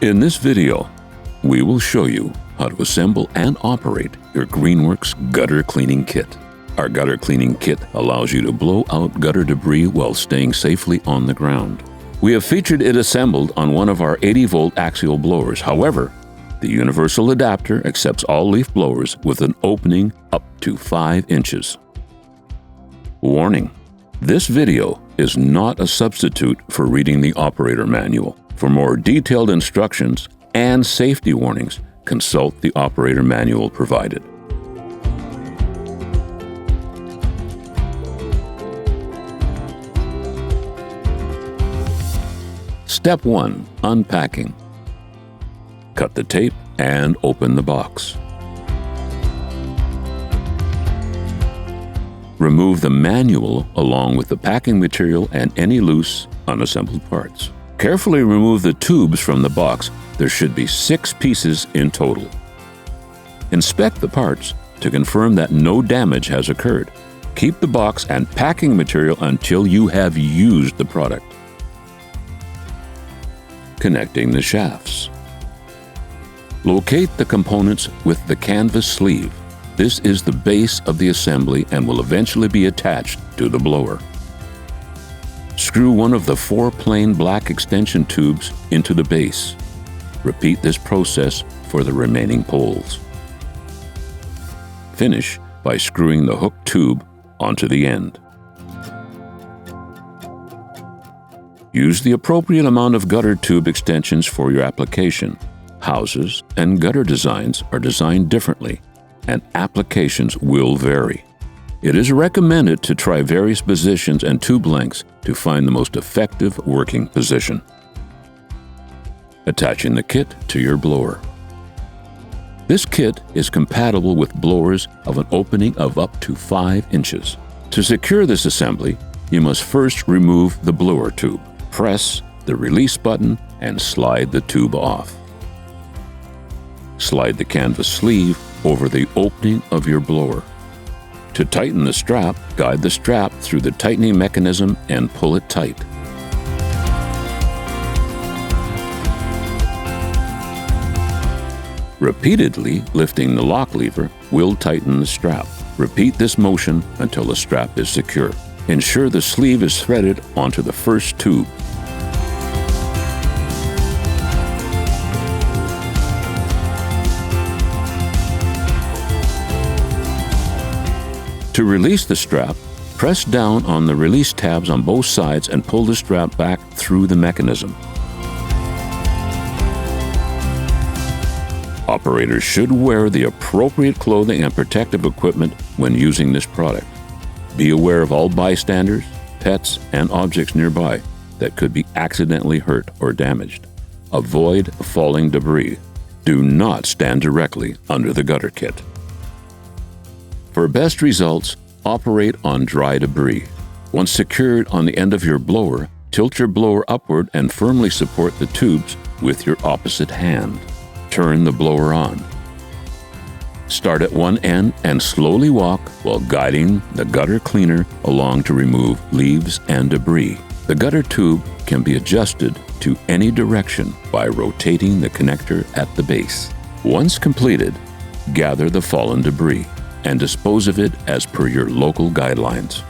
In this video, we will show you how to assemble and operate your GREENWORKS gutter cleaning kit. Our gutter cleaning kit allows you to blow out gutter debris while staying safely on the ground. We have featured it assembled on one of our 80-volt axial blowers. However, the universal adapter accepts all leaf blowers with an opening up to 5 inches. Warning: this video is not a substitute for reading the operator manual. For more detailed instructions and safety warnings, consult the operator manual provided. Step 1. Unpacking. Cut the tape and open the box. Remove the manual along with the packing material and any loose, unassembled parts. Carefully remove the tubes from the box. There should be 6 pieces in total. Inspect the parts to confirm that no damage has occurred. Keep the box and packing material until you have used the product. Connecting the shafts. Locate the components with the canvas sleeve. This is the base of the assembly and will eventually be attached to the blower. Screw one of the 4 plain black extension tubes into the base. Repeat this process for the remaining poles. Finish by screwing the hook tube onto the end. Use the appropriate amount of gutter tube extensions for your application. Houses and gutter designs are designed differently, and applications will vary. It is recommended to try various positions and tube lengths to find the most effective working position. Attaching the kit to your blower. This kit is compatible with blowers of an opening of up to 5 inches. To secure this assembly, you must first remove the blower tube. Press the release button and slide the tube off. Slide the canvas sleeve over the opening of your blower. To tighten the strap, guide the strap through the tightening mechanism and pull it tight. Repeatedly lifting the lock lever will tighten the strap. Repeat this motion until the strap is secure. Ensure the sleeve is threaded onto the first tube. To release the strap, press down on the release tabs on both sides and pull the strap back through the mechanism. Operators should wear the appropriate clothing and protective equipment when using this product. Be aware of all bystanders, pets, and objects nearby that could be accidentally hurt or damaged. Avoid falling debris. Do not stand directly under the gutter kit. For best results, operate on dry debris. Once secured on the end of your blower, tilt your blower upward and firmly support the tubes with your opposite hand. Turn the blower on. Start at one end and slowly walk while guiding the gutter cleaner along to remove leaves and debris. The gutter tube can be adjusted to any direction by rotating the connector at the base. Once completed, gather the fallen debris and dispose of it as per your local guidelines.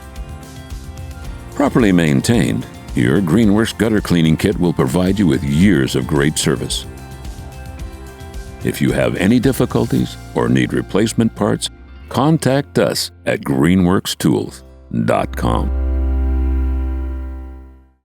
Properly maintained, your GREENWORKS gutter cleaning kit will provide you with years of great service. If you have any difficulties or need replacement parts, contact us at greenworkstools.com.